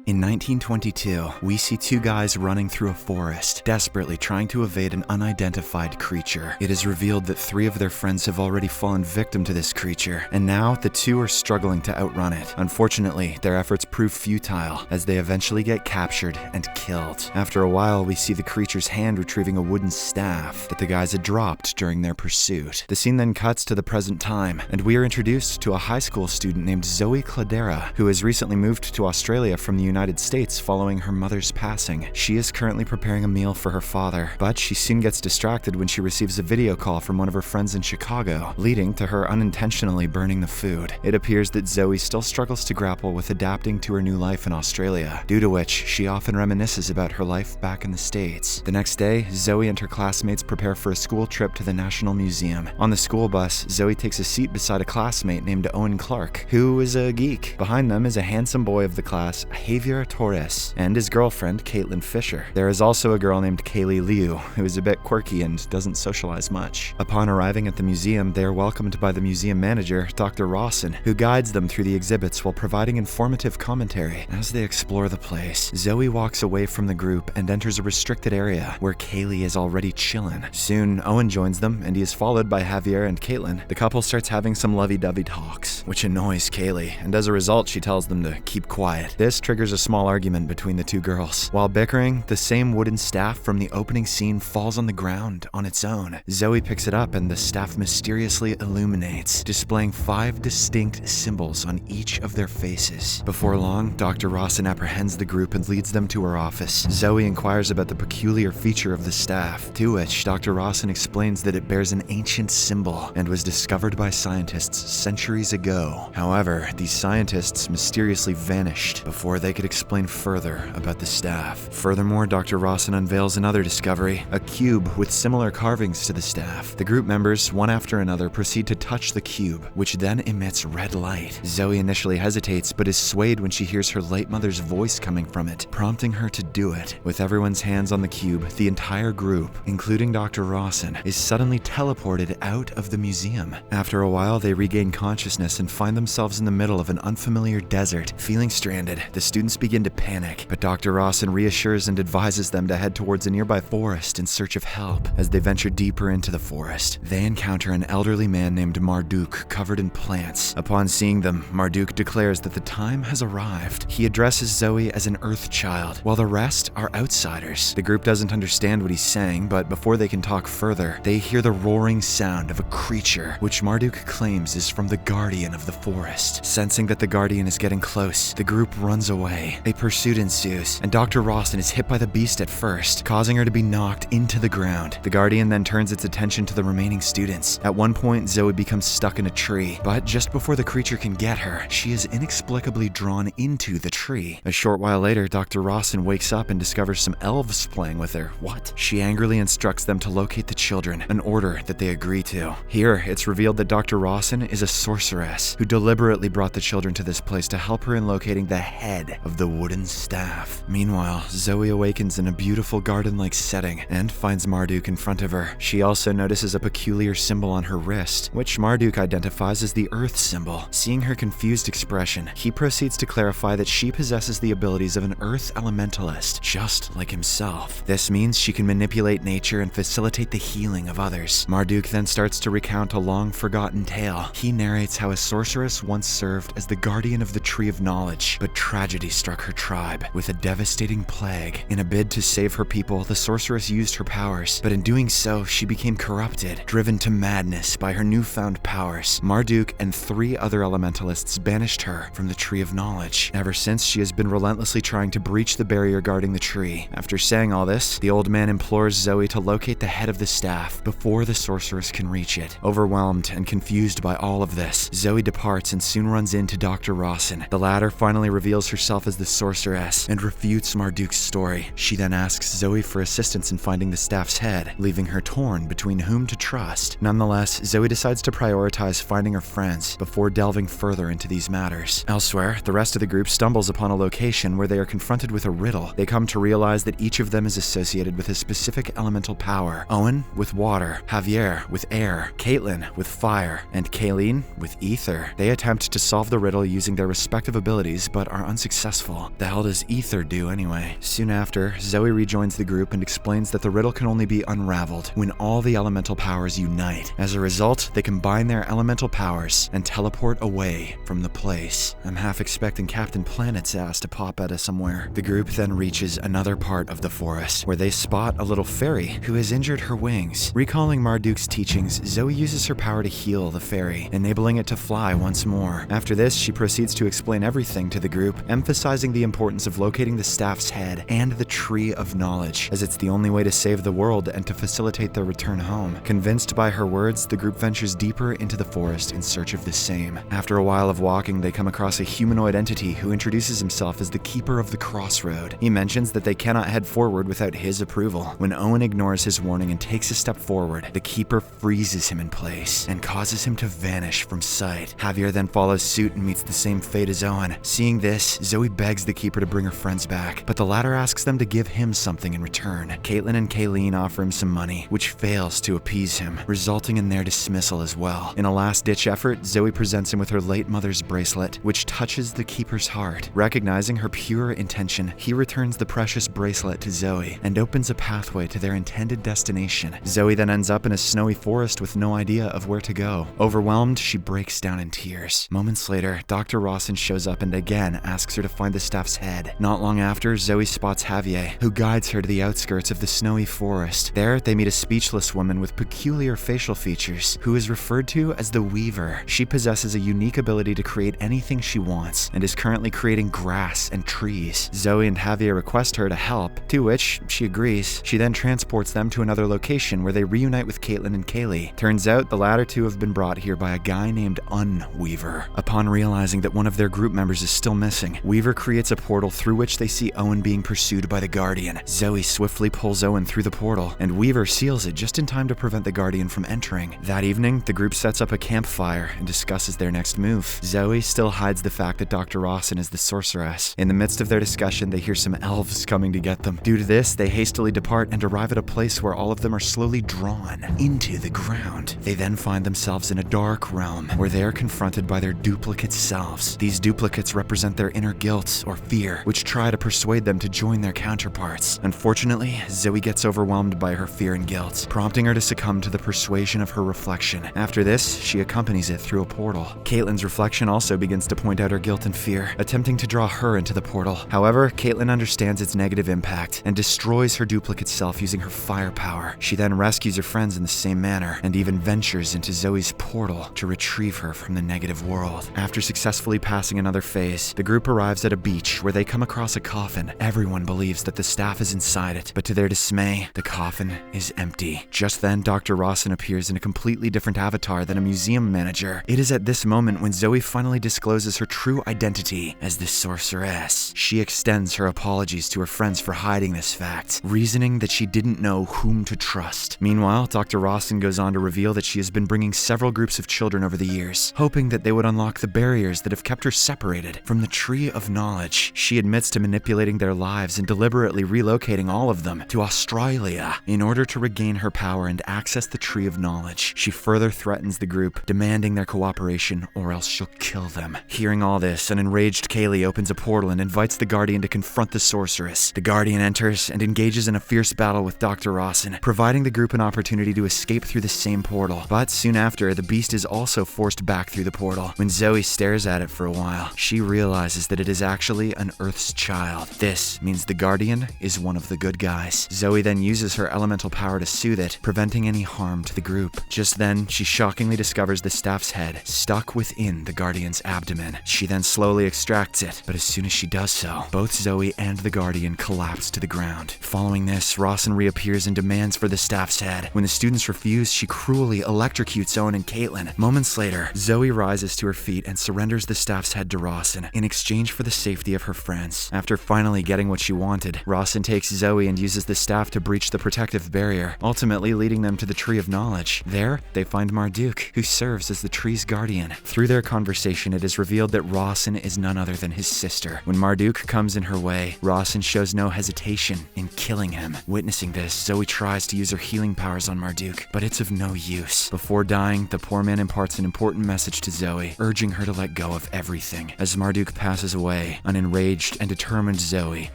In 1922, we see two guys running through a forest, desperately trying to evade an unidentified creature. It is revealed that 3 of their friends have already fallen victim to this creature, and now the 2 are struggling to outrun it. Unfortunately, their efforts prove futile, as they eventually get captured and killed. After a while, we see the creature's hand retrieving a wooden staff that the guys had dropped during their pursuit. The scene then cuts to the present time, and we are introduced to a high school student named Zoe Cladera, who has recently moved to Australia from the United States following her mother's passing. She is currently preparing a meal for her father, but she soon gets distracted when she receives a video call from one of her friends in Chicago, leading to her unintentionally burning the food. It appears that Zoe still struggles to grapple with adapting to her new life in Australia, due to which she often reminisces about her life back in the States. The next day, Zoe and her classmates prepare for a school trip to the National Museum. On the school bus, Zoe takes a seat beside a classmate named Owen Clark, who is a geek. Behind them is a handsome boy of the class, Javier Torres, and his girlfriend, Caitlin Fisher. There is also a girl named Kaylee Liu, who is a bit quirky and doesn't socialize much. Upon arriving at the museum, they are welcomed by the museum manager, Dr. Rawson, who guides them through the exhibits while providing informative commentary. As they explore the place, Zoe walks away from the group and enters a restricted area where Kaylee is already chillin'. Soon, Owen joins them, and he is followed by Javier and Caitlin. The couple starts having some lovey-dovey talks, which annoys Kaylee, and as a result, she tells them to keep quiet. This triggers a small argument between the 2 girls. While bickering, the same wooden staff from the opening scene falls on the ground on its own. Zoe picks it up and the staff mysteriously illuminates, displaying 5 distinct symbols on each of their faces. Before long, Dr. Rawson apprehends the group and leads them to her office. Zoe inquires about the peculiar feature of the staff, to which Dr. Rawson explains that it bears an ancient symbol and was discovered by scientists centuries ago. However, these scientists mysteriously vanished before they could explain further about the staff. Furthermore, Dr. Rawson unveils another discovery, a cube with similar carvings to the staff. The group members, one after another, proceed to touch the cube, which then emits red light. Zoe initially hesitates, but is swayed when she hears her late mother's voice coming from it, prompting her to do it. With everyone's hands on the cube, the entire group, including Dr. Rawson, is suddenly teleported out of the museum. After a while, they regain consciousness and find themselves in the middle of an unfamiliar desert. Feeling stranded, the students begin to panic, but Dr. Rawson reassures and advises them to head towards a nearby forest in search of help. As they venture deeper into the forest, they encounter an elderly man named Marduk covered in plants. Upon seeing them, Marduk declares that the time has arrived. He addresses Zoe as an Earth child, while the rest are outsiders. The group doesn't understand what he's saying, but before they can talk further, they hear the roaring sound of a creature, which Marduk claims is from the Guardian of the forest. Sensing that the Guardian is getting close, the group runs away. A pursuit ensues, and Dr. Rawson is hit by the beast at first, causing her to be knocked into the ground. The Guardian then turns its attention to the remaining students. At one point, Zoe becomes stuck in a tree, but just before the creature can get her, she is inexplicably drawn into the tree. A short while later, Dr. Rawson wakes up and discovers some elves playing with her. What? She angrily instructs them to locate the children, an order that they agree to. Here, it's revealed that Dr. Rawson is a sorceress who deliberately brought the children to this place to help her in locating the head of the wooden staff. Meanwhile, Zoe awakens in a beautiful garden-like setting and finds Marduk in front of her. She also notices a peculiar symbol on her wrist, which Marduk identifies as the Earth symbol. Seeing her confused expression, he proceeds to clarify that she possesses the abilities of an Earth elementalist, just like himself. This means she can manipulate nature and facilitate the healing of others. Marduk then starts to recount a long-forgotten tale. He narrates how a sorceress once served as the guardian of the Tree of Knowledge, but tragedy struck her tribe with a devastating plague. In a bid to save her people, the sorceress used her powers, but in doing so, she became corrupted, driven to madness by her newfound powers. Marduk and 3 other elementalists banished her from the Tree of Knowledge. Ever since, she has been relentlessly trying to breach the barrier guarding the tree. After saying all this, the old man implores Zoe to locate the head of the staff before the sorceress can reach it. Overwhelmed and confused by all of this, Zoe departs and soon runs into Dr. Rawson. The latter finally reveals herself as the sorceress and refutes Marduk's story. She then asks Zoe for assistance in finding the staff's head, leaving her torn between whom to trust. Nonetheless, Zoe decides to prioritize finding her friends before delving further into these matters. Elsewhere, the rest of the group stumbles upon a location where they are confronted with a riddle. They come to realize that each of them is associated with a specific elemental power. Owen with water, Javier with air, Caitlin with fire, and Kayleen with ether. They attempt to solve the riddle using their respective abilities but are unsuccessful. useful. The hell does ether do anyway? Soon after, Zoe rejoins the group and explains that the riddle can only be unraveled when all the elemental powers unite. As a result, they combine their elemental powers and teleport away from the place. I'm half expecting Captain Planet's ass to pop out of somewhere. The group then reaches another part of the forest, where they spot a little fairy who has injured her wings. Recalling Marduk's teachings, Zoe uses her power to heal the fairy, enabling it to fly once more. After this, she proceeds to explain everything to the group, emphasizing the importance of locating the staff's head and the Tree of Knowledge, as it's the only way to save the world and to facilitate their return home. Convinced by her words, the group ventures deeper into the forest in search of the same. After a while of walking, they come across a humanoid entity who introduces himself as the Keeper of the Crossroad. He mentions that they cannot head forward without his approval. When Owen ignores his warning and takes a step forward, the Keeper freezes him in place and causes him to vanish from sight. Javier then follows suit and meets the same fate as Owen. Seeing this, Zoe begs the Keeper to bring her friends back, but the latter asks them to give him something in return. Caitlin and Kayleen offer him some money, which fails to appease him, resulting in their dismissal as well. In a last-ditch effort, Zoe presents him with her late mother's bracelet, which touches the Keeper's heart. Recognizing her pure intention, he returns the precious bracelet to Zoe and opens a pathway to their intended destination. Zoe then ends up in a snowy forest with no idea of where to go. Overwhelmed, she breaks down in tears. Moments later, Dr. Rawson shows up and again asks her to find the staff's head. Not long after, Zoe spots Javier, who guides her to the outskirts of the snowy forest. There, they meet a speechless woman with peculiar facial features, who is referred to as the Weaver. She possesses a unique ability to create anything she wants, and is currently creating grass and trees. Zoe and Javier request her to help, to which she agrees. She then transports them to another location where they reunite with Caitlin and Kaylee. Turns out the latter two have been brought here by a guy named Unweaver. Upon realizing that one of their group members is still missing, Weaver creates a portal through which they see Owen being pursued by the Guardian. Zoe swiftly pulls Owen through the portal, and Weaver seals it just in time to prevent the Guardian from entering. That evening, the group sets up a campfire and discusses their next move. Zoe still hides the fact that Dr. Rawson is the sorceress. In the midst of their discussion, they hear some elves coming to get them. Due to this, they hastily depart and arrive at a place where all of them are slowly drawn into the ground. They then find themselves in a dark realm where they are confronted by their duplicate selves. These duplicates represent their inner guilt or fear, which try to persuade them to join their counterparts. Unfortunately, Zoe gets overwhelmed by her fear and guilt, prompting her to succumb to the persuasion of her reflection. After this, she accompanies it through a portal. Caitlin's reflection also begins to point out her guilt and fear, attempting to draw her into the portal. However, Caitlin understands its negative impact and destroys her duplicate self using her firepower. She then rescues her friends in the same manner, and even ventures into Zoe's portal to retrieve her from the negative world. After successfully passing another phase, the group arrives at a beach where they come across a coffin. Everyone believes that the staff is inside it, but to their dismay, the coffin is empty. Just then, Dr. Rawson appears in a completely different avatar than a museum manager. It is at this moment when Zoe finally discloses her true identity as the sorceress. She extends her apologies to her friends for hiding this fact, reasoning that she didn't know whom to trust. Meanwhile, Dr. Rawson goes on to reveal that she has been bringing several groups of children over the years, hoping that they would unlock the barriers that have kept her separated from the Tree of Knowledge. She admits to manipulating their lives and deliberately relocating all of them to Australia in order to regain her power and access the Tree of Knowledge. She further threatens the group, demanding their cooperation or else she'll kill them. Hearing all this, an enraged Kaylee opens a portal and invites the Guardian to confront the sorceress. The Guardian enters and engages in a fierce battle with Dr. Rawson, providing the group an opportunity to escape through the same portal. But soon after, the beast is also forced back through the portal. When Zoe stares at it for a while, she realizes that it is actually an Earth's child. This means the Guardian is one of the good guys. Zoe then uses her elemental power to soothe it, preventing any harm to the group. Just then, she shockingly discovers the staff's head stuck within the Guardian's abdomen. She then slowly extracts it, but as soon as she does so, both Zoe and the Guardian collapse to the ground. Following this, Rawson reappears and demands for the staff's head. When the students refuse, she cruelly electrocutes Owen and Caitlin. Moments later, Zoe rises to her feet and surrenders the staff's head to Rawson in exchange for the safety of her friends. After finally getting what she wanted, Rawson takes Zoe and uses the staff to breach the protective barrier, ultimately leading them to the Tree of Knowledge. There, they find Marduk, who serves as the tree's guardian. Through their conversation, it is revealed that Rawson is none other than his sister. When Marduk comes in her way, Rawson shows no hesitation in killing him. Witnessing this, Zoe tries to use her healing powers on Marduk, but it's of no use. Before dying, the poor man imparts an important message to Zoe, urging her to let go of everything. As Marduk passes away, away. An enraged and determined Zoe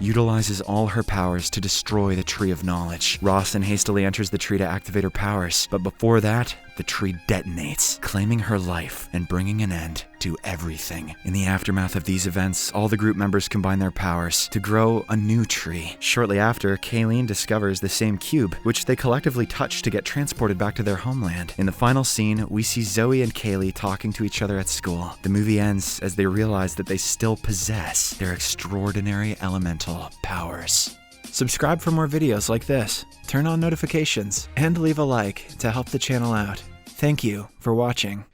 utilizes all her powers to destroy the Tree of Knowledge. Rawson hastily enters the tree to activate her powers, but before that, the tree detonates, claiming her life and bringing an end to everything. In the aftermath of these events, all the group members combine their powers to grow a new tree. Shortly after, Kayleen discovers the same cube, which they collectively touch to get transported back to their homeland. In the final scene, we see Zoe and Kaylee talking to each other at school. The movie ends as they realize that they still possess their extraordinary elemental powers. Subscribe for more videos like this, turn on notifications, and leave a like to help the channel out. Thank you for watching.